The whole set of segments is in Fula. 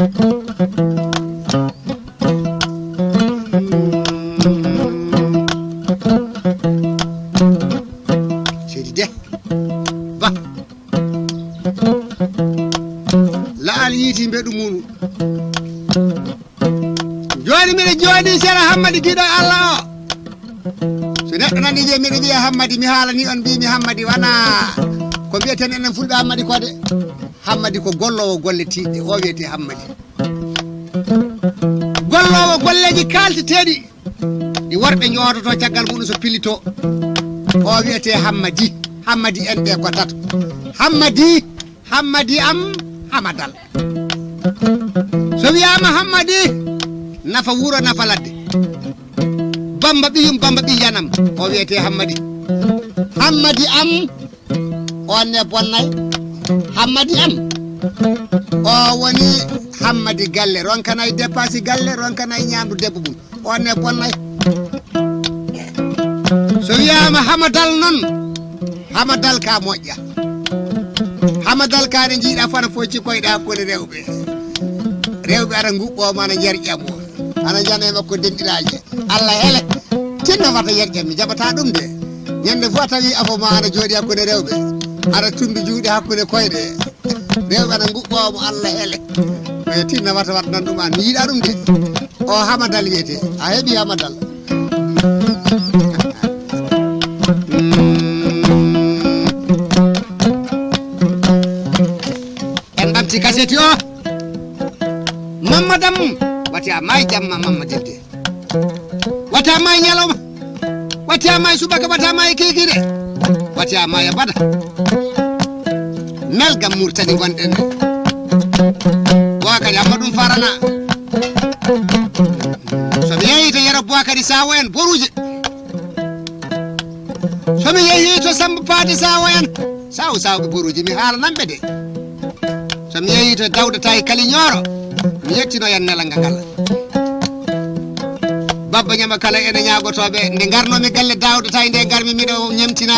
seydi de ba laal yiiti mbeɗu munu joni miɗa jooɗi sera hammadi giɗo Allah o so neɗɗo nani je miɗa wiya hammadi mi haalani on mbimi hammadi wana ko mbiyeten enen fulɓe hammadi ko de hammadi ko gollowo golle tiɗɗe o wiyete hammadi gollowo golleji kalteteɗi ɗi worɓe ñoototo caggal muɗum so pillito o wiyete hammadi hammadi en ɓe ko tato hammadi am hamadal so wiyama hammadi nafa wuro nafa ladde bamba ɓiyum bamba ɓiyanam o wiyete hammadi am on ne bonnay hammadi am o woni hammadi galle ronkanay dépasse galle ronkanay ñamdu debbo mum on ne bonnay so wiyama hamadal non hamadal ka moƴƴa hamadal ka ne jiiɗa fana fo cikkoyɗa hakkude rewɓe ara nguɓɓoma ana yerƴam o ana jana e makko denɗiraji Allah hele tinno wata yerƴam mi jaɓata ɗum de ñande fo tawi afoma ana jooɗi hakkude rewɓe aɗa tumbi juuɗe hakkude koyɗe rewɓe ana nguɓɓomo Allah hele e tinno wata watnan ɗum an mi yiiɗa ɗum de o hamadal wiyete a heeɓi hamadal en ɓamti kaseti o mammadam wati a may jamma mammadel de wati a may ñalawma wati a may subaka wati a may kikide wati a may a bada nelgam murtani gonɗen Bocar amma ɗum farana somi yeeyi to yero Bocar sawo en boruje somi yeeyi to Samba Paate sawo en sawɓe boruje mi haalananɓe de somi yeeyi to Dawda e Kaliñoro mi yettino yan nelanga ngal babba ñama kala ene ñaagotoɓe nde garnomi galle Dawda nde garmi miɗo ñamtina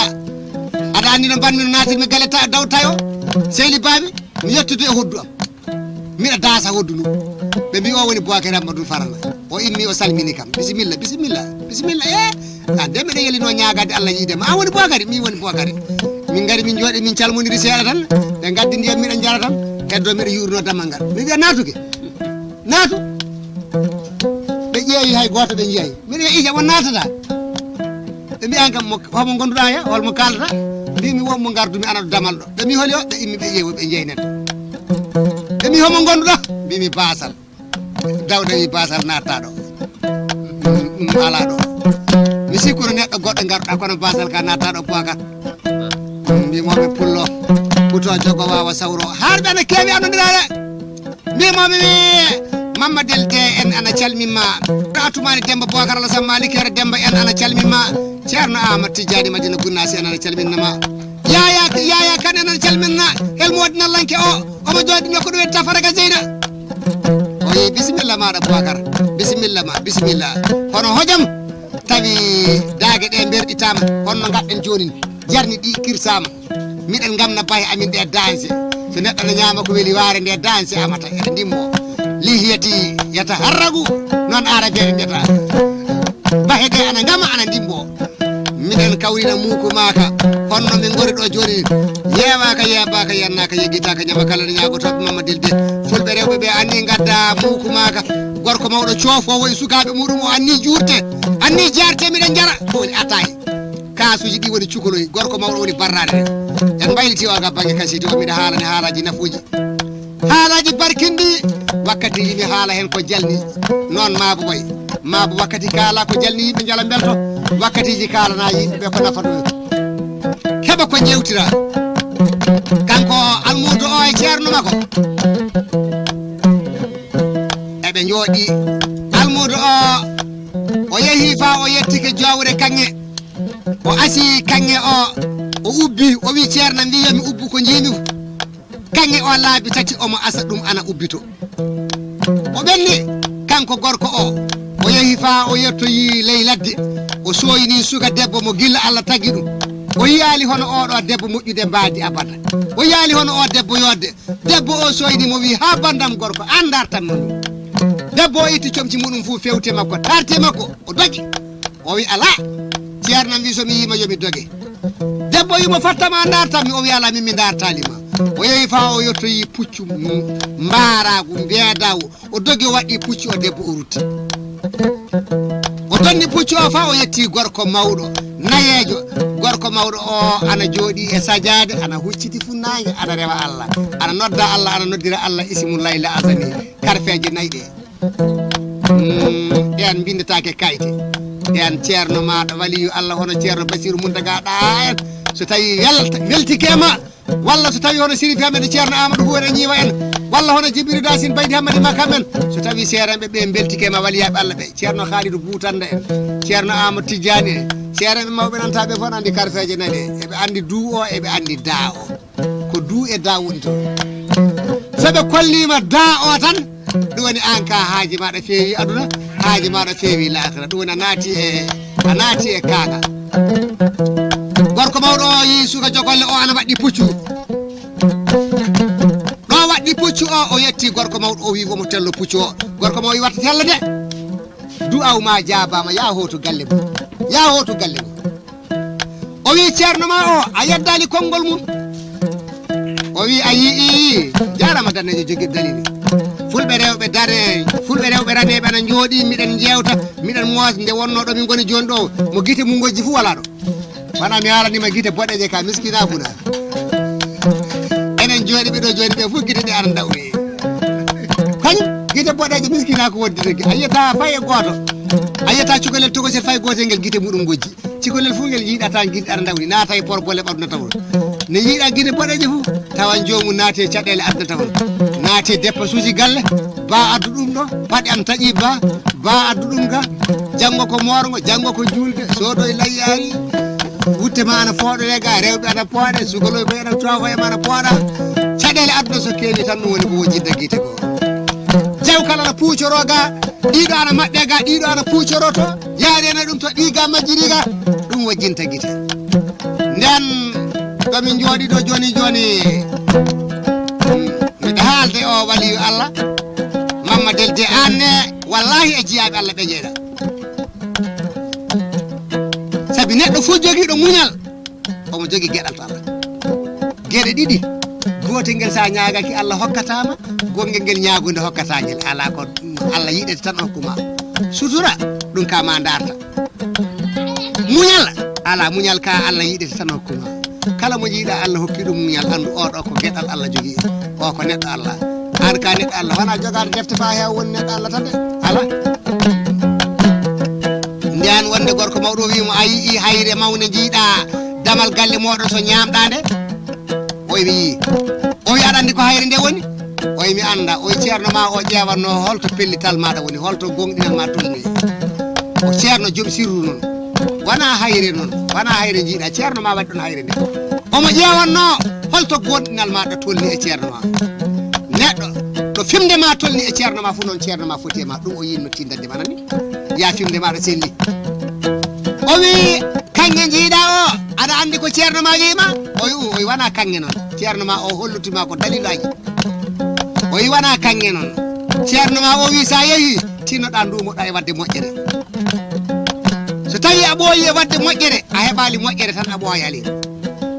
aɗa andi no mbanmi no natirmi galle Dawda o sehli baami mi yettude e hoddu am miɗa daasa hoddu ndu ɓe mbi o woni Bocar Amadou Farana o immi o salmini kam bisimilla a nde miɗa yelino ñagade Allah yiidema a woni Bocar mi woni Bocar min gari min jooɗi min calmodiri seeɗa tan ɓe gaddi ndiyam miɗa jara tan heddo miɗa yurno dammal ngal mi wiya naatu ɓe ƴeewi hay goto ɓe jeeyi miɗa wiya ija won natata ɓe mbi an kam homo gonduɗa he holmo kaldata mbimi wonmo gardumi ana ɗo damal ɗo ɓe mbi holi o ɓe immi ɓe ƴeewi ɓe jeeyi neɗɗo ɓe mbi homo gonduɗa mbimi basal Dawda wi basal natta ɗo ala ɗo mi sikkuno neɗɗo goɗɗo garuɗa kono basal ka natta ɗo Bocar mbimoɓe pullo ɓuto jogo wawa sawro harɓe ana keewi anodiraɗe mbimoɓe wi Mamadel de en ana calmimma atumani Demba Bocar Allah Samba Likere Demba en ana calmimma Ceerno Ahmad Tidiani Madina Gunnasi en ana calminnama yaya kan en ana calminna helmode nallanke o omo jooɗi nokko ɗum e Tafaraga Zeyna o yi bisimilla maɗa Bocar bisimilla hono hojam tawi daage ɗe berɗitama honno gaɗɗen joni jarni ɗi kirsama miɗen gamna baye amin ɗe danse so neɗɗo no ñama ko weeli waare nde danse amata eɗe ndimmo lihiyati yata harragu non arabe mbiyata bahe ɗe ana gama ana ndimbo miɗen kawrina muuku maka honno min gori ɗo joni yeewaka yeebaka yannaka yeggitaka ñama kala no ñagotoɓe Mamadel de fulɓe rewɓe ɓe anni gadda muuku maka gorko mawɗo coofowo e sukaɓe muɗum o anni juurte anni jarte miɗen jara ko woni ataye kasuji ɗi woni cukoloy gorko mawɗo woni barrade en mbayliti o ga banggue kasidi o miɗa haalani haalaji nafuji haalaji barkindi wakkati yimi haala hen ko jalni non maabo wakkati kaala ko jalni yimɓe jala belto wakkatiji kalana yimɓeɓe ko nafa ɗum heɓa ko jewtira kanko almudo o e ceerno makko eɓe jooɗi almudo o yeehi fa o yettike jowre kanŋe o asi kanŋe o ubbi o wi ceerno mbiyomi ubbu ko jiimi kanŋe o laabi tati omo asa ɗum ana ubbito o ɓenni kanko gorko o yeehi fa o yettoyi ley ladde o soyini suka debbo mo gilla Allah taggi ɗum o yaali hono oɗo debbo moƴƴude mbaadi abada o yaali hono o debbo yodde debbo o soyni mo wi ha bandam gorko andartan non debbo o itti comci muɗum fu fewte makko tarte makko o dogi o wi ala ceerno wi somi yima yomi doge debbo yimo fattama dartanmi o wi ala min mi dartalima o yewi fa o yottoyi puccu mbaragu mbeedawu o dogi o waɗɗi puccu o debbo o rutti o tonni puccu o fa o yetti gorko mawɗo nayejo gorko mawɗo o ana jooɗi e sajade ana hucciti funnange ana rewa Allah ana nodda Allah ana noddira Allah ismullahi la azami karfeje nayyi ɗe ɗen bindetake kayite ɗen ceerno maɗa waliyu Allah hono ceerno Basiru Muntaga ɗa en so tawi weltikema walla so tawi hono Sirifi Hamedou ceerno Amadou Hoore ñiwa en walla hono Djibril Dasin Baydi Hamadi Makka men so tawi seeranɓe ɓe beltikema waliyaɓe Allah ɓe ceerno Khalidou Boutanda en ceerno Amadou Tidiani en seeranɓe mawɓe nantaɓe fof andi karfeje nayyi ɗe eɓe andi duu o eɓe andi daa o ko duu e daa woni toon soɓe kollima daa o tan ɗum woni an ka haaji maɗa feewi aduna haaji maɗa feewi lahira ɗum woni a naati e kaaga gorko mawɗo o yi suka jogolle o ana waɗɗi puccu ɗo waɗɗi puccu o yetti gorko mawɗo o wi womo tello puccu o gorko mawɗo wi watta tella de du'aw ma jaabama ya hoto galle mum o wi ceerno ma o a yeddali konngol mum o wi a yii jarama danejo jogui dalili fulɓe rewɓe raneɓe ana jooɗi miɗen jewta miɗen moos nde wonno ɗo min goni joni ɗo mo guite mum gojji fu wala ɗo wona mi halanima guite boɗeje ka miskina funa enen jooɗi ɓeɗo joni ɓe fof guite ɗe ana dawri kañum guite boɗeje miskina ko woddi regi a yiyata fay e goto a yiyata cukalel togosel fay gotel ngel guite muɗum gojji cukalel fu ngel yiiɗata guiɗe aɗa dawri naata e porgole ɓaduna tawon ne yiiɗa guite boɗeje fu tawan jomum naati e caɗele adda tawon naati e deppa suuji galle ba addu ɗum ɗo paɗe am taƴi ba addu ɗum ga janggo ko morgo janggo ko julde sodo e layyari wutte ma ana fooɗore ga rewɓe ana pooɗe sugaloy bo ena towa ma ana pooɗa caɗele aduna so keewi tan ɗum woni ko wojjidde guite ko jaw kala ana puucoro ga ɗiɗo ana maɓɓe ga ɗiɗo ana puucoro to yaarena ɗum to ɗiga majjiri ga ɗum wojjinta guite nden ɗomin jooɗi ɗo joni miɗo haalde o waliyu Allah mamma delde anne wallahi e jiyaɓe Allah ɓe jeeɗa sabi neɗɗo fof jogiiɗo muñal omo jogii geɗal to Allah geɗe ɗiɗi gotel ngel sa ñaagaki Allah hokkatama gongel ngel ñaagunde hokkatañel ala ko Allah yiɗete tan hokkuma sutura ɗum ka ma darta muñal ala muñal ka Allah yiɗete tan hokkuma kala mo jiiɗa Allah hokki ɗum muñal andu oɗo ko geɗal Allah jogii o ko neɗɗo Allah an ka neɗɗo Allah wona jogade defte fa heew woni neɗɗo Allah tan de ala nden wonde gorko mawɗo wimo a yii hayre mawne jiiɗa damal galle moɗon so ñamɗa nde o wi aɗa andi ko hayre nde woni o mi anda o ceerno ma o ƴewanno holto pellital maɗa woni holto gonɗinal ma tolni o ceerno joom sirru noon wona hayre jiiɗa ceerno ma waɗi ɗon hayre nde omo ƴewanno holto gonɗinal maɗa tolni e ceerno ma neɗɗo ɗo fimde ma tolni e ceerno ma fu noon ceerno ma foti e ma ɗum o yinno tindande ma nani ya fimde maɗa selli o wi kanŋe jiiɗa o aɗa andi ko ceerno ma wima o wi wona kanŋe noon ceerno ma o hollutima ko dalilaji o wi wona kanŋe noon ceerno ma o wi sa yeehi tinnoɗa ndumoɗa e wadde moƴƴere so tawi a ɓooyi e wadde moƴƴere a heɓali moƴƴere tan a ɓooyali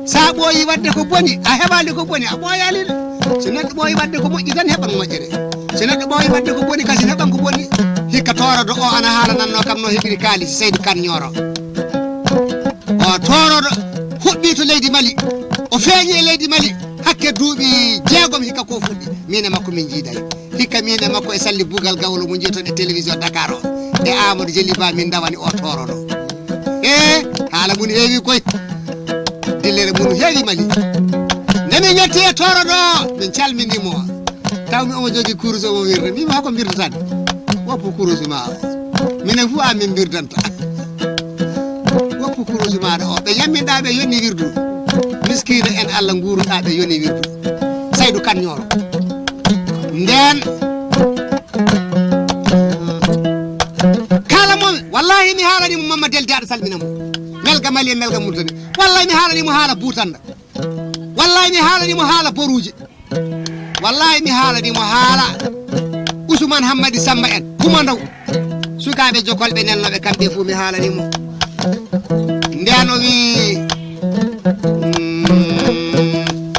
sa ɓooyi wadde ko boni a heɓali ko boni a ɓooyali so neɗɗo ɓooyi wadde ko moƴƴi tan heɓan moƴƴere so neɗɗo ɓooyi wadde ko boni kasi heɓan ko boni hikka toroɗo o ana haala nanno kam no heɓiri kaalisi Seydou Kane Nioro o toroɗo huɓɓi to leydi Mali o feeñi e leydi Mali hakke duuɓi 6 hikka ko fuɗɗi min e makko min jiiday hikka min e makko e salli bugal gawlo mo jiiton e télévision Dakar o e Amadou Jelli Ba min dawani o toroɗo haala mun heewi koy dillere mun heewi Mali nde min yetti e toroɗo min calminimo tawmi omo jogui course omo wirde mbimi hoko birdetade woppu course ma o minen fu a min birdanta woppu course maɗa o ɓe yamminɗa ɓe yonni wirdu miskino en Allah guuruɗa ɓe yoni wirdu Seydou Kane Nioro nden kala momi wallahi mi haalani mo mamma delde aɗa salminamo melga Mali e melga Mauritanie wallahi mi haalani mo haala buutanda wallahi mi haalani mo haala boruuje wallahi mi haalani mo haala Ousmane Hammadi Samba en kuma ndaw sukaaɓe jokolɓe nelnoɓe kamɓe fuu mi haalani mo nden o wi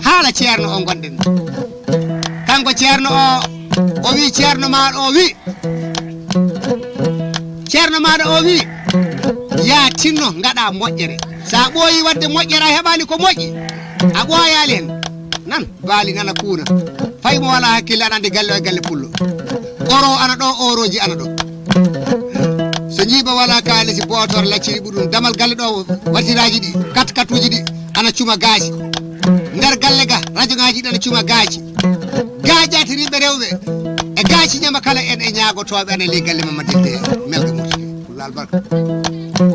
haala ceerno o gonɗen kanko ceerno o wi ceerno maɗo o wi ceerno maɗo o wi ya tinno ngaɗa moƴƴere sa ɓooyi wadde moƴƴere a heɓani ko moƴƴi a ɓooyali hen nan baali nana kuuna fay mo wala hakkille aɗa andi galle o galle pullo oro ana ɗo oroji ana ɗo so ñiiba wala kalisi botor lacciri ɓuɗum damal galle ɗo watiraji ɗi katuji ɗi ana cuma gaaji nder galle ga radio ngaji ɗi ana cuma gaaji gaajatiriɓe rewɓe e gaaci ñama kala en e ñaagotoɓe ane ley galle mamadinde melɗo motude pullal barka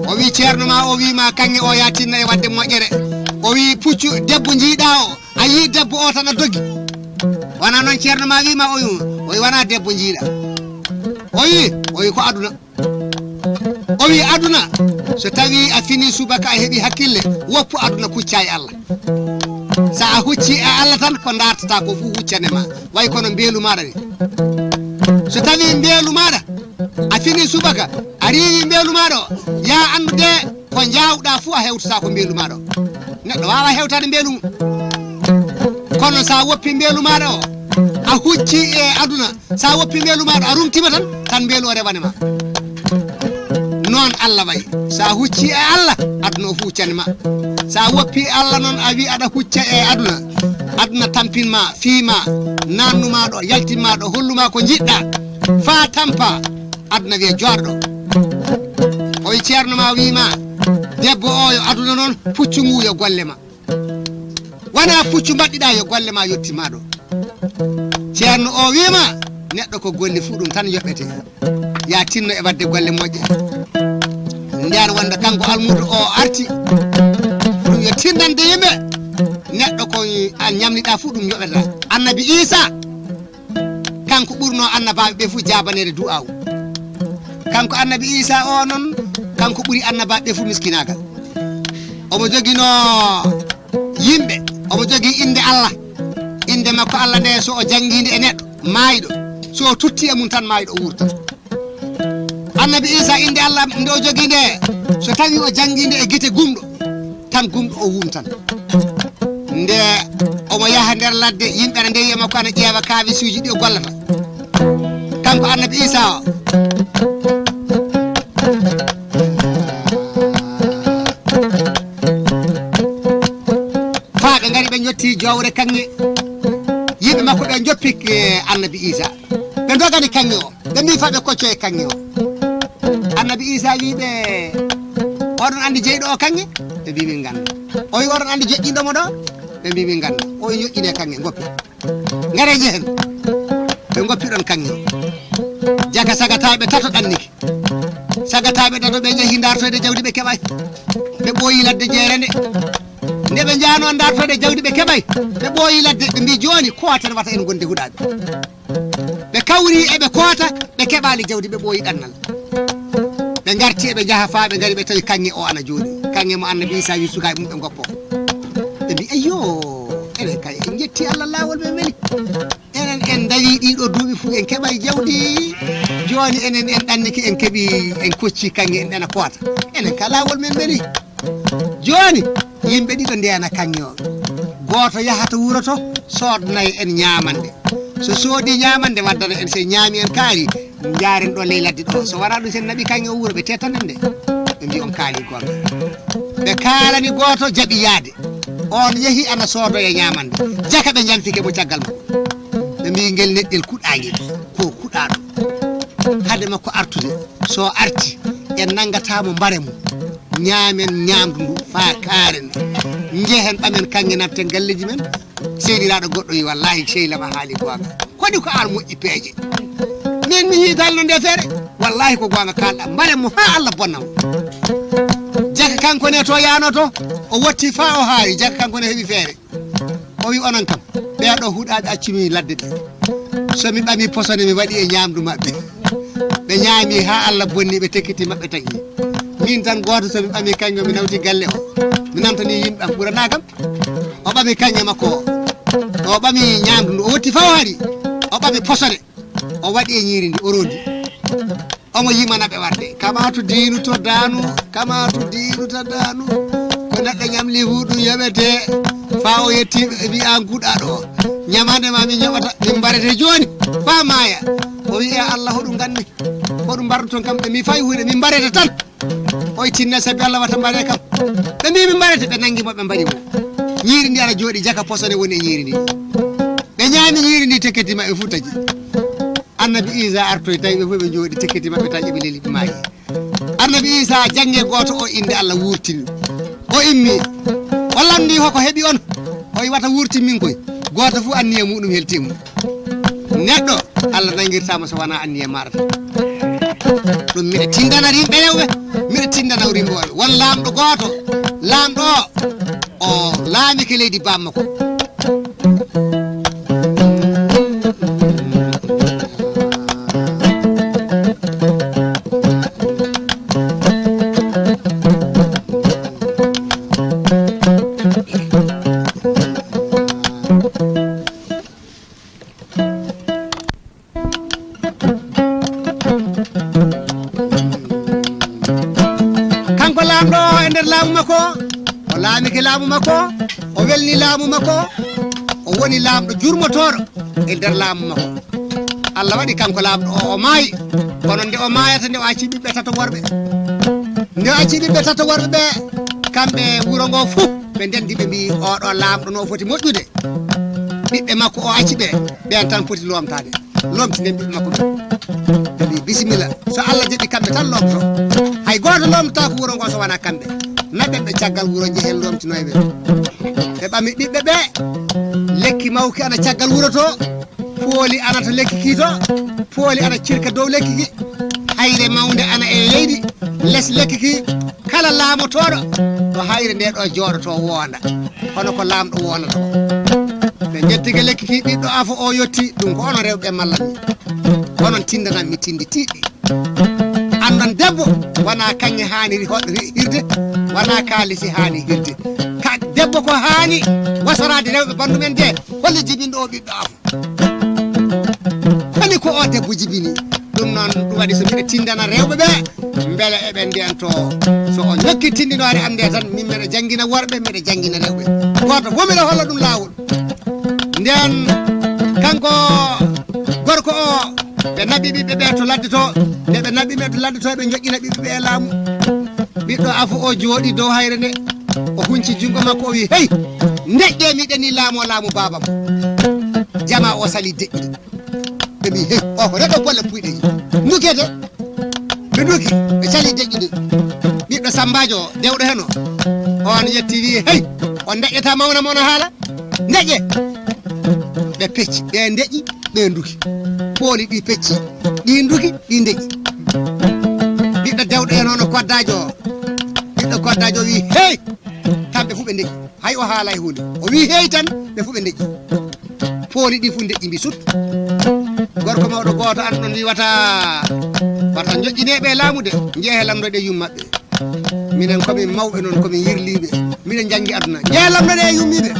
o wi ceerno ma o wima kanŋe o ya tinna e wadde moƴƴere o wi puccu debbo jiiɗa o a yi debbo o tan a doggi wona noon ceerno ma wima o wi wona debbo jiiɗa o wi ko aduna o wi aduna so tawi a fini subaka a heeɓi hakkille woppu aduna kucca e Allah sa a hucci e Allah tan ko dartata ko fu huccanema way kono mbeelu maɗa ni so tawi mbeelu maɗa a fini subaka a riwi mbeelu maɗa o ya andude ko jawɗa fu a hewtata ko mbeelu maɗa o neɗɗo wawa hewtade mbeelu mum kono sa woppi mbeelu maɗa o a hucci e aduna sa woppi mbeelu maɗa a rumtima tan mbeelu o rewanema non Allah way sa hucci e Allah aduna o fu huccanima sa woppi Allah non a wi aɗa hucca e aduna tampinma fiima nannuma ɗo yaltinma ɗo holluma ko jiɗɗa fa tampa aduna wiye joɗɗo o wi ceerno ma wima debbo o yo aduna noon puccu ngu yo golle ma wona puccu mbaɗɗiɗa yo golle ma yettima ɗo ceerno o wima neɗɗo ko golli fu ɗum tan yoɓete ya tinno e wadde golle moƴƴe nden wonde kanko almudo o arti ɗum yo tindande yimɓe neɗɗo ko a ñamliɗa fu ɗum yoɓeta annabi Issa kanko ɓurno annabaɓe ɓe fu jabanede du'awu kanko annabi Issa o noon kanko ɓuri annabaɓe ɓe fu miskinagal omo jogino yimɓe omo jogui inde Allah inde makko Allah nde so o jangguide e neɗɗo mayiɗo so o tutti e mum tan mayiɗo o wurta annabi Issa inde Allah nde o jogui nde so tawi o jangguide e guite gumɗo tan gumɗo o wumtan nde omo yaha nder ladde yimɓe ne ndewi e makko ana ƴeewa kawisuji ɗi o gollata kanko annabi Issa o fa ɓe gari ɓe jotti jowre kanŋe yimɓe makko ɓe joppi annabi Issa ɓe dogani kanŋe o ɓe mbi fa ɓe kocco e kanŋe o annabi Issa wiɓe oɗon andi jeyɗo o kanŋe ɓe mbi min ganda o wi oɗon andi joƴƴinɗomo ɗo ɓe mbi min ganda o wi joƴƴine kanŋe goppi ngare jehen ɓe goppi ɗon kanŋe o jaka sagataɓe tato ɗanniki sagataɓe tato ɓe jeehi dartoyde jawdi ɓe keɓay ɓe ɓooyi ladde jeere nde ɓe jano dartoyde jawdi ɓe keɓay ɓe ɓooyi ladde ɓe mbi joni kootere wata en gonde huɗaɓe ɓe kawri eɓe koota ɓe keɓali jawdi ɓe ɓooyi ɗannal ɓe garti eɓe jaaha fa ɓe gari ɓe tawi kanŋe o ana jooɗi kanŋe mo annabi Issa wi sukaɓe mum ɓe goppo ɓe mbi ayyo enen kay en jetti Allah lawol men weli enen en dawi ɗiɗo duuɓi fu en keɓay jawdi joni enen en ɗanniki en keeɓi en kocci kanŋe en ɗana koota enen ka lawol men weli joni yimɓe ɗiɗo ndena kanŋe o goto yahata wuuro to sodnayi en ñamande so soodi ñamande waddana en so ñaami en kaari jaren ɗo ley ladde ɗo so wona ɗum sen naɓi kanŋe o wuuro ɓe tetanen nde ɓe mbi on kaali gonga ɓe kaalani goto jaaɓi yaade on yeehi ana soodo e ñamande jaka ɓe janfike mo caggal makko ɓe mbi ngel neɗɗel kuɗaguel ko kuɗaɗo hade makko artude so arti en nangatamo mbare mum ñaamen ñamdu ndu fa kaaren jehen ɓamen kanŋe nabten galleji men seydiraɗo goɗɗo yi wallahi sehlama haali gonga koɗi ko an moƴƴi peeje min mi hiitalno nde feere wallahi ko gonga kalɗa mbare mo ha Allah bonnamo jaka kanko ne to yano to o wotti fa o haari jaka kanko ne heeɓi feere o wi onon kam ɓeeɗo huuɗaɓe accumi ladde ɗe somi ɓami posone mi waɗi e ñamdu maɓɓe ɓe ñaami ha Allah bonni ɓe tekkiti maɓɓe tagui min tan goto so mi ɓami kañum mi nawti galle o mi namtani yimɓe am ɓurana kam o ɓami kañe makko o ɓami ñamdu ndu o wotti faw haari o ɓami posone o waɗi e ñiiri ndi o rondi omo yimanaɓe warde kamatu diinu to daanu kamatu diinu to daanu ko neɗɗo ñamli huɗum yoɓete fa o yettiɓe wiya guɗaɗo o ñamande ma min yoɓata min mbarete joni fa maaya o wiya Allah hoɗum ganmi hoɗum mbarɗo toon kam ɓe mi fayi huyde min mbarete tan oye tinne sabi Allah wata mbare kam ɓe mbi min mbarete ɓe nanguimo ɓe mbaɗimo ñiiri ndi aɗa jooɗi jaka posone woni e ñiiri ndi ɓe ñaami ñiiri ndi tekketima e futaji annabi Isa artoy tawi ɓe fof ɓe jooɗi tekketi maɓɓe taƴi ɓe leli ɓe maayi annabi Isa jangge goto o inde Allah wurtini o immi o lamdi hoko heeɓi on o wata wurtin min koy goto fof anniye muɗum heltimum neɗɗo Allah nangirtama so wona anniye maɗa ɗum miɗa tindana yimɓe rewɓe miɗa tindana rimɓoɓe won lamɗo goto lamɗo o laamike leydi bamma ko o laamike laamu makko o welni laamu makko o woni laamɗo jurmotoɗo e nder laamu makko Allah waɗi kanko laamɗo o maayi kono nde o maayata nde o acci ɓiɓɓe tato worɓe nde o acci ɓiɓɓe tato worɓe ɓe kamɓe wuro ngo fof ɓe ndendi ɓe mbi oɗo laamɗo no foti moƴƴude ɓiɓɓe makko o acci ɓe ɓen tan foti lomtade lomtiden ɓiɓɓe makko ɓe mbi bisimilla so Allah jaɓi kamɓe tan lomto hay goto lomtata ko wuro ngo so wona kamɓe naɓeɓe caggal wuro jehen lomtinoyɓe ɓe ɓami ɓiɓɓe ɓe lekki mawki ana caggal wuro to pooli ana to lekki ki to pooli ana cirka dow lekki ki hayre mawde ana e leydi less lekki ki kala laamotoɗo to hayre nde ɗo jooɗoto wonda hono ko laamɗo wonata ko ɓe jettigue lekki ki ɓiɗɗo afo o yetti ɗum ko onon rewɓe mallatmi onon tindanammi tindi tiɗɗi andan debbo wona kañƴe hani hirde wona kaalisi hani hirde ka debbo ko hani wasarade rewɓe bandumen de holle jibinɗo o ɓiɗɗo afo hani ko o debbo jibini ɗum noon ɗum waɗi so mbiɗa tindana rewɓe ɓe beele eɓe ndiyanto so o ñokki tindinore am nde tan min mbiɗa janggina worɓe mbiɗa janggina rewɓe goto fof mbiɗa holla ɗum lawol nden kanko gorko o ɓe naɓi ɓiɓɓe ɓe to ladde to nde ɓe naɓi ɓe to ladde to ɓe joƴƴina ɓiɓɓe ɓe laamu ɓiɗɗo afo o jooɗi dow hayre nde o hunci jungo makko o wi hey deƴƴe miɗen ni laamu babam jama o sali deƴƴiɗi ɓe mbi hey o ko neɗɗo bolle puyɗeji dukete ɓe duki ɓe cali deƴƴiɗi ɓiɗɗo sambajo o dewɗo hen o on yetti wi hey on deƴƴata mawna mono haala deƴƴe ɓe pecci ɓe deƴƴi ɓe duki pooli ɗi pecci ɗi duki ɗi deƴƴi ɓiɗɗo dewɗo hen ono koddajo o ɓiɗɗo koddajo o wi hey kamɓe fu ɓe deƴƴi hay o haala e hunde o wi hey tan ɓe fu ɓe deƴƴi pooli ɗi fu deƴƴi mbi sut gorko mawɗo goto an ɗon wi wata joƴƴineɓe laamude jeehe lamdoɗe yum maɓɓe minen komin mawɓe noon komin yirliɓe miɗen janggi aduna jeehe lamdoɗe e yummiɓe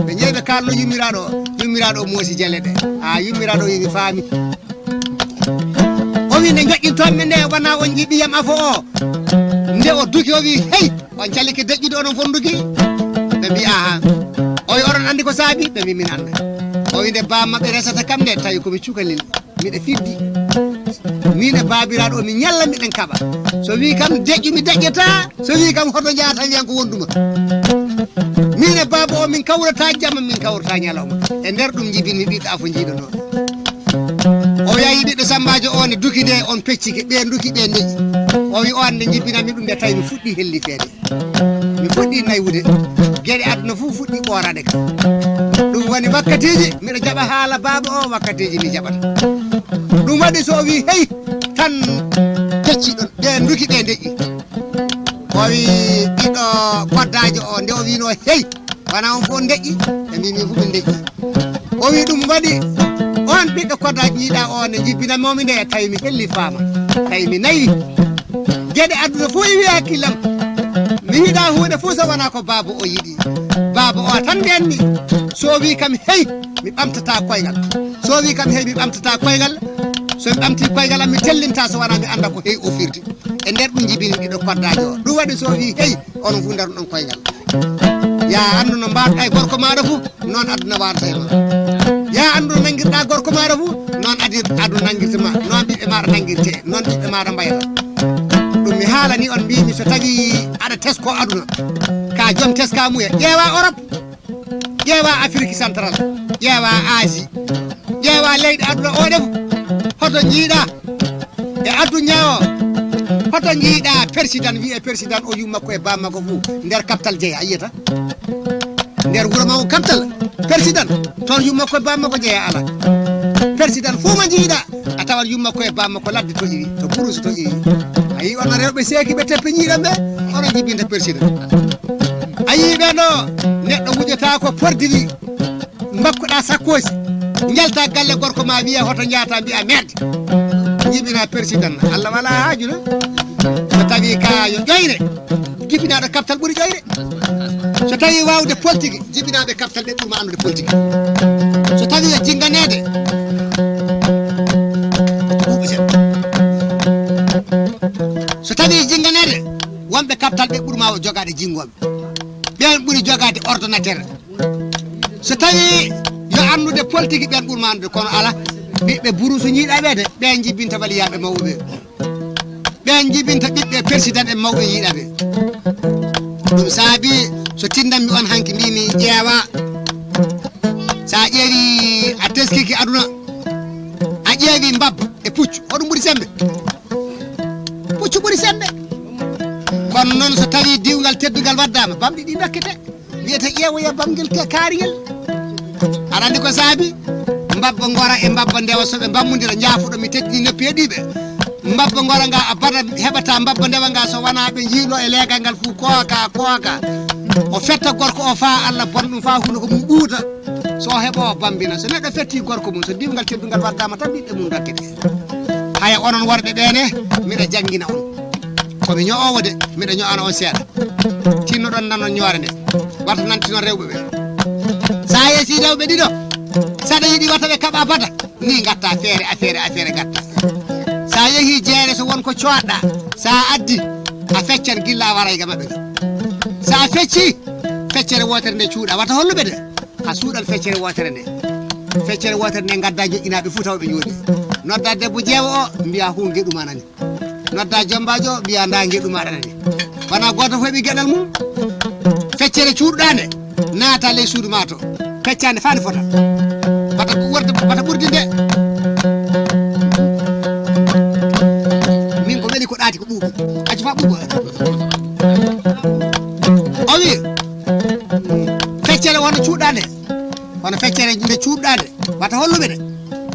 ɓe jeeyi ɓe kalno yummiraɗo o moosi jele ɗe yummiraɗo o yimi faami o wi nde joƴƴintoɓe nde wona on jiɗɗiyam afo o nde o duki o wi hey on callike deƴƴude onon fof duki ɓe mbi aha o wi oɗon andi ko saabi ɓe mbi min anda o wi nde bammaɓe resata kam nde tawi komi cukalel miɗa fiddi min e babiraɗo o min ñalla miɗen kaɓa so wi kam deƴƴumi deƴƴata so wi kam hoto jahata wiyan ko wonduma min e baba o min kawrata jamma min kawrata ñalawma e nder ɗum jibinmi ɓiɗɗo afo jiiɗo noon o yayi ɓiɗɗo sambajo o ne duki de on peccike ɓe duki ɓe deƴƴi o wi o ande jibbinami ɗum nde tawi mi fuɗɗi hellifede mi fuɗɗi naywude gueɗe aduna fof fuɗɗi ɓorade kam ɗum woni wakkatiji miɗa jaɓa haala baba o wakkatiji mi jaɓata ɗum waɗi so wi hey tan pecci ɗon ɓe duki ɓe deƴƴi o wi ɓiɗɗo koddajo o nde o wino hey wona on fof deƴƴi ɓe mbi min fof ɓe deƴƴi o wi ɗum waɗi on ɓiɗɗo koddajo ñiiɗa o ne jibbinammomi nde tawi mi helli faama tawi mi nayi geɗe aduna fof wi hakkillam mi yiɗa hunde fof so wona ko baba o yiɗi baba o tan ndenni so wi kam hey mi ɓamtata koygal so wi kam hey mi ɓamtata koygal so mi ɓamti koygal am mi tellinta so wona mi anda ko hey o firti e nder ɗum jibini ɗiɗo koddaji o ɗum waɗi so wi hey onon fu daru ɗon koygal ya andu no mbaɗɗa e gorko maɗa fu noon aduna warata e ma ya andu no nanguirɗa gorko maɗa fu noon adu nanguirtema noon ɓiɓɓe maɗa nanguirte noon ɓiɓɓe maɗa mbayata ɗum mi haalani on mbimi so tawi aɗa tesko aduna ka joom teska muya ƴeewa Europe ƴeewa Afrique central ƴeewa Asie ƴeewa leyɗe aduna oɗe fu hoto jiiɗa e aduna o hoto jiiɗa président wiye président o yummakko e bammakko fu nder kaptal jeeya a yiyata nder wuuro makko kaptal président toon yummakko e bammakko jeeya ala président fu mo jiiɗa a tawan yummakko e bammakko ladde to iri to Bourousse to iri ayi on rewɓe seeki ɓe teppe ñiiɗam ɓe onon jibinta président ayi ɓe ɗo neɗɗo wujata ko pordiri mbakkuɗa sakkosi jalta galle gorko ma wiya hoto jata mbiya merde jibina président Allah wala haaju no so tawi ka yo ƴoyre jibinaɗo kaptal ɓuuri ƴoyre so tawi wawde politique jibinaɓe kaptal ɓe ɓurma andude politique so tawi yo jinganede so tawi jinganede wonɓe kaptal ɓe ɓurma jogade jingoɓe ɓen ɓuuri jogade ordinateur so tawi yo andude politique ɓen ɓurma andude kono ala ɓiɓɓe Bourousse ñiiɗa ɓeede ɓen jibinta waliyaɓe mawɓe ɓen jibinta ɓiɓɓe président e mawɓe yiiɗaɓe ɗum saabi so tindanmi on hanki mbimi ƴeewa sa ƴeewi a teskiki aduna a ƴeewi mbabba e puccu hoɗum ɓuuri sembe puccu ɓuuri sembe kono noon so tawi diwgal teddugal waddama bamɗi ɗi dakkete wiyete ƴeewoya bamguel kaariyel aɗa andi ko saabi mbabba ngora e mbabba ndewa soɓe bammodira jaafuɗo mi teddini noppi heeɗiɓe mbabba ngora nga a bada heɓata mbabba ndewa nga so wona ɓe jiiɗo e leegal ngal fu kooka o fetta gorko o fa Allah bon ɗum fa huno ko mum ɓuuta so heeɓo bambina so neɗɗo fetti gorko mum so diwgal teddugal waddama tan ɓiɓɓe mum dakkete haya onon worɓe ɓene miɗa janggina on komi ñoowo de miɗa ño'ana on seeɗa tinnoɗon nanon ñoore nde warta nantino rewɓe ɓe sa yeesi rewɓe ɗiɗo saɗa yiiɗi wata ɓe kaɓa bata ni gatta affaire gatta sa yeehi jeere so wonko coɗɗa sa addi a feccan gilla a wara ga maɓɓe ga sa fecci feccere wotere nde cuuɗa wata holluɓe de a suuɗat feccere wotere nde gadda joƴƴinaɓe fuu taw ɓe ñoodi nodda debbo jeewo o mbiya hu gueɗuma nani nodda jombajo o mbiya nda gueɗuma ɗanani wona goto fo heeɓi gueɗal mum feccere cuuɗɗa nde naata ley suudu ma to feccande fani fota wata ɓurdi nde min ko weeli ko ɗaati ko ɓuuɓi accu fa ɓuuɓo o wi feccere wono cuuɗɗa nde hono feccere nde cuuɗɗa nde wata holluɓe de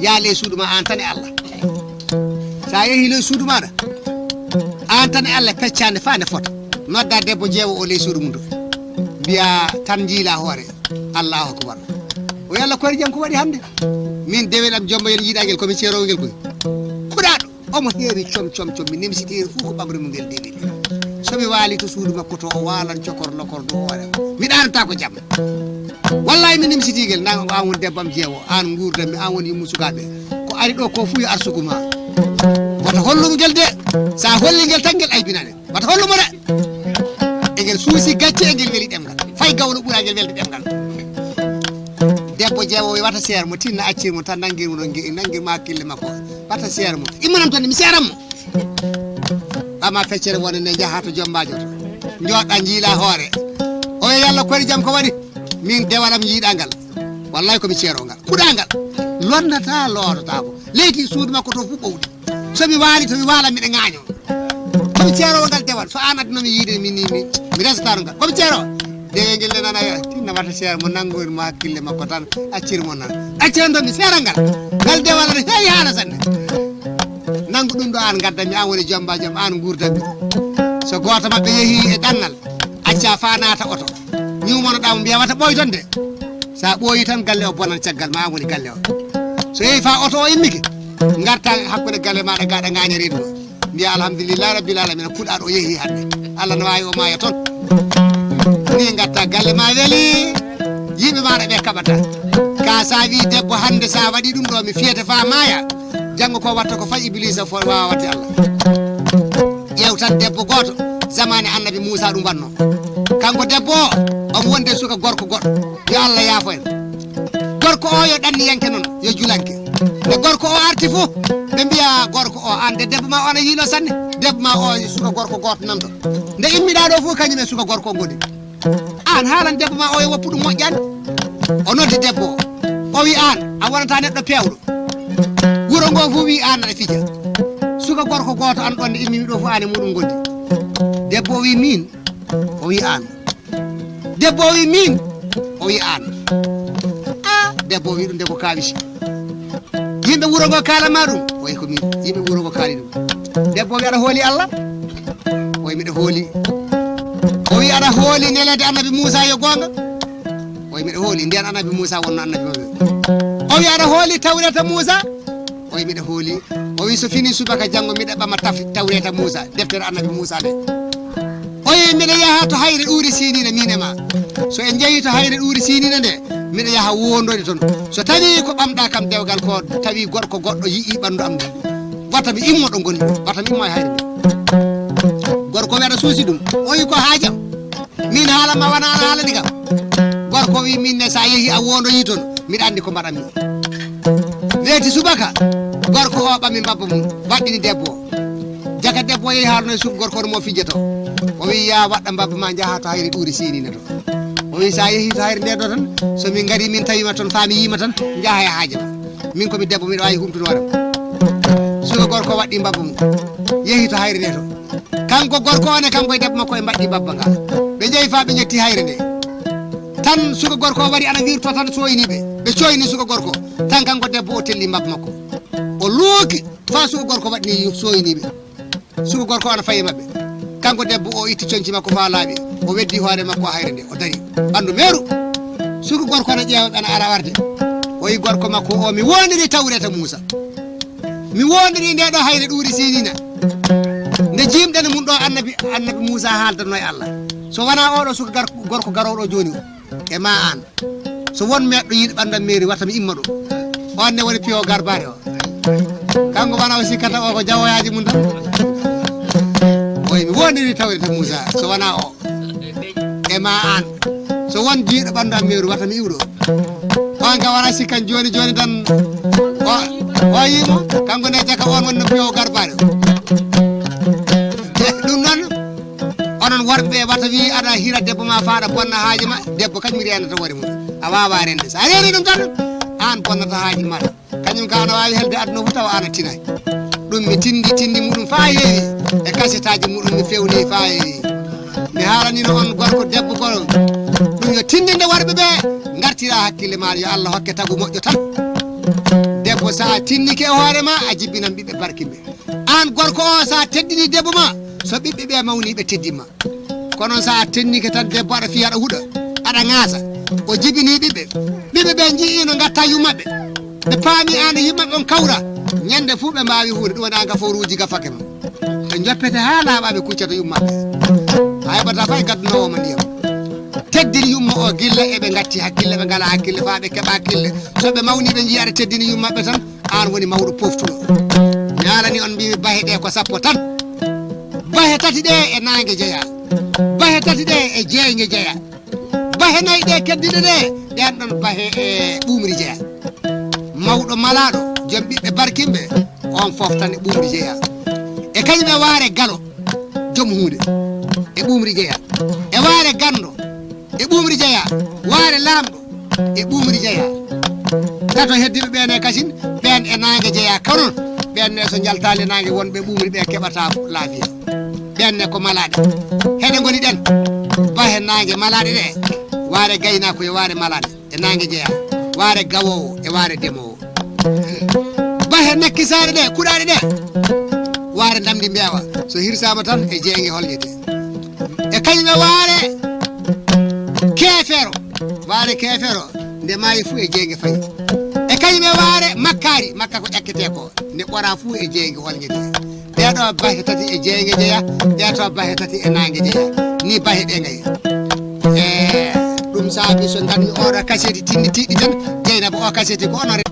yaa ley suudu ma an tan e Allah sa yeehi ley suudu maɗa an tan e Allah feccande fa nde fota nodda debbo jeewo o ley suudu mum to mbiya tan jiila hoore Allahu akbar o yalla koyri jam ko waɗi hannde min dewel am jomba yen yiiɗagel komi ceerowo ngel koy kuɗaɗo omo heewi com mi nimsitiri fof ko ɓamre mum ngel dewi somi waali to suudu makko to o walan cokor lokor ɗo hoore mi ɗanata ko jam wallahi mi nimsitigel na an woni debbo am jeewo an gurdami an woni yummu sukaɓe ko ari ɗo ko fu yo arsugu ma wata hollumo ngel de sa holli ngel tan ngel aybinane wata hollumo de e ngel suusi gacce e ngel weeli ɗemgal fay gawno ɓuura ngel welde ɗemgal debbo jeewo wata seere mo tinna accirmo tan nanguirmo ɗon nanguirmo hakkille makko wata seere mo immanam tan mi seeranmo ɓama feccere wonde nde jaaha to jombajo to jooɗɗa jiila hoore o yalla koyri jam ko waɗi min dewalam jiiɗa ngal wallahi komi ceero ngal kuɗangal lonnata loodota ko leydi suudu makko to fof ɓowɗi somi waali tomi waala miɗa ŋaaño komi ceerowo ngal dewal so an addunomi yiide mi resatano ngal komi ceerowo dewe ngel nde nana tinna wata seere mo nangoyirmo hakkille makko tan accirmo nan acciren ɗon mi seera ngal dewal ne heewi haala sanne nangu ɗum ɗo an gaddami an woni jomba joom an gurdami so goto mabɓe yeehi e ɗanngal acca fa naata oto ñumonoɗamo mbiya wata ɓoytonde sa ɓooyi tan galle o bonan caggal ma an woni galle o so yeehi fa oto o immike garta hakkude galle maɗa gaɗa gaña reedu mbiya alhamdulillahi rabbil alamin puɗaɗo yeehi hande Allah no wawi o maya toon ni gatta galle ma weeli yimɓe maɗa ɓe kaɓata ka sa wi debbo hande sa waɗi ɗum ɗo mi fiyete fa maya janggo ko watta ko fayi iblisa fo wawa wadde Allah ƴew tan debbo goto zamane annabi Moussa ɗum wanno kanko debbo o omo wonde suka gorko goɗɗo yo Allah yaafo en gorko o yo ɗanniyanke noon yo julanke nde gorko o arti fof ɓe mbiya gorko o an de debbo ma ona yiilo sanne debbo ma o suka gorko goto nanɗo nde immiɗa ɗo fof kañum e suka gorko goni an haalan debbo ma o yo woppu ɗum moƴƴani o noddi debbo o wi an a wonata neɗɗo pewɗo wuro ngo fof wi an aɗa fija suka gorko goto an ɗon nde immimi ɗo fof an e muɗum gondi debbo o wi min o wi an debbo o wi min o wi an debbo o wi ɗum de ko kawisi yimɓe wuro ngo kalama ɗum o wi ko min yimɓe wuro ngo kaali ɗum debbo o wi aɗa hooli Allah o wi miɗa hooli o wi aɗa hooli nelede annabi Moussa yo gonga o wi miɗa hooli nden annabi Moussa wonno annabi maɓe o wi aɗa hooli tawreta Moussa o wi miɗa hooli o wi so fini subaka janggo miɗa ɓama tawreta Moussa deftere annabi Moussa de o wi miɗa yaha to hayre ɗuuri sinina min e ma so en jeeyi to hayre ɗuuri sinina nde miɗa yaha wondode toon so tawi ko ɓamɗa kam dewgal ko tawi gorko goɗɗo yii ɓandu am ndu wata mi immo ɗo gonni wata mi immo e hayre nde gorko weɗa suusi ɗum o wi ko haajam min haalama wona an haalani kam gorko wi min ne sa yeehi a wondoyi toon miɗa andi ko mbaɗanmi weeti subaka gorko o ɓami mbabba mum waɗɗini debbo o jaka debbo o yeehi haalno e suuka gorko mo fijeto o wi ya waɗɗa mbabba ma jaaha to hayre ɗuuri sinina to o wi sa yeehi to hayre nde ɗo tan so min gari min tawima toon fa mi yima tan jaaha e haaja ma min komi debbo miɗa wawi humtunoram suka gorko waɗɗi mbabba mum yeehi to hayre nde to kanko gorko one kanko e debbo makko e mbaɗɗi mbabba nga ɓe jeeyi fa ɓe ƴetti hayre nde tan suka gorko o wari ana wirto tan soyniɓe ɓe coyni suka gorko tan kanko debbo o telli mbabba makko o looki fa suka gorko waɗni soyniɓe suka gorko ana fayi mabɓe kanko debbo o itti coñci makko fa laaɓi o weddi hoore makko hayre nde o dari ɓandu meeru suka gorko ana ƴeewa ɓe ana ara warde o wi gorko makko o mi wondiri tawreta Moussa mi wondiri nde ɗo hayre ɗuuri sinina nde jimɗene mum ɗo annabi Moussa haaldanno e Allah so wona oɗo suka gorko garoɗo joni o e ma an so won meɗɗo yiɗi ɓandam mairie watta mi imma ɗum on ne woni piyo garbare o kanko wona o sikkata o ko jawoyaji mum tan oyi mi wondiri tawreta Moussa so wona o e ma an so won jiiɗo ɓandu am mairie watta mi iwɗo on ka wona sikkan joni tan o yimo kanko ne jaka on wonno piyo garbare o ɗum noon onon worɓe wata wi aɗa hira debbo ma faɗa bonna haaji ma debbo kañum renata hoore mum a wawa rende sa reeni ɗum tan an bonnata haaji maɗa kañum ka ana wawi helde aduna fof tawa ana tinayi ɗum mi tindi muɗum fa heewi e kasetaji muɗum mi fewni fa heewi mi haalanino on gorko debbo golo ɗum yo tindinde worɓe ɓe gartira hakkille maɗa yo Allah hokke tagu moƴƴo tan debbo sa tinnike e hoore ma a jibbinan ɓiɓɓe barkiɓe an gorko o sa teddini debbo ma so ɓiɓɓe ɓe mawni ɓe teddima kono sa tennike tan debbo aɗa fiya aɗa huuɗa aɗa ŋaasa o jibini ɓiɓɓe ɓe jiino gatta yummaɓe ɓe paami an e yimmaɓe on kawra ñande fuu ɓe mbawi huude ɗum woni an gaforuji gaffake ma ɓe joppete ha laaɓa ɓe kuccata yummaɓe a heɓata fay gaddunowoma ndiyam teddini yumma o gilla eɓe gatti hakkille ɓe ngala hakkille fa ɓe keeɓa hakkille so ɓe mawni ɓe jii aɗa teddini yummaɓe tan an woni mawɗo poftuɗo mi alani on mbimi bahe ɗe ko sappo tan bahe tati ɗe e nangue jeeya bahe tati ɗe e jeeyge jeeya bahe nayyi ɗe keddiɗe ɗe ɗen ɗon bahe e ɓumri jeeya mawɗo malaɗo joom ɓiɓɓe barkimɓe on foof tan e ɓumri jeeya e kañum e waare galo joom hunde e ɓumri jeeya e waare gando e ɓumri jeeya waare lamɗo e ɓumri jeeya tato heddiɓe ɓene kasin ɓen e nangue jeeya kono ɓenne so jaltali nangue wonɓe ɓumri ɓe keɓata laafiya ɓenne ko malaɗe heɗe goni ɗen bahe nangue malaɗe ɗe waare gaynako e waare malaɗe e nangue jeeya waare gawowo e waare ndemowo bahe nekkisare ɗe kuɗaɗe ɗe waare damdi mbewa so hirsama tan e jeegue hollete e kañum e waare keefero nde maayi fuu e jeegue fayi e kañume waare makkari makka ko ƴakkete ko ne ɓora fuu e jeeyge holñede ɓeeɗo bahe tati e jeeyge jeeya ɓeeto bahe tati e nangue jeeya ni bahe ɓe gayi ɗum saabi so ganmi oɗo kaseti tinnitiɗi tan Dieynaba o kaseti ko onon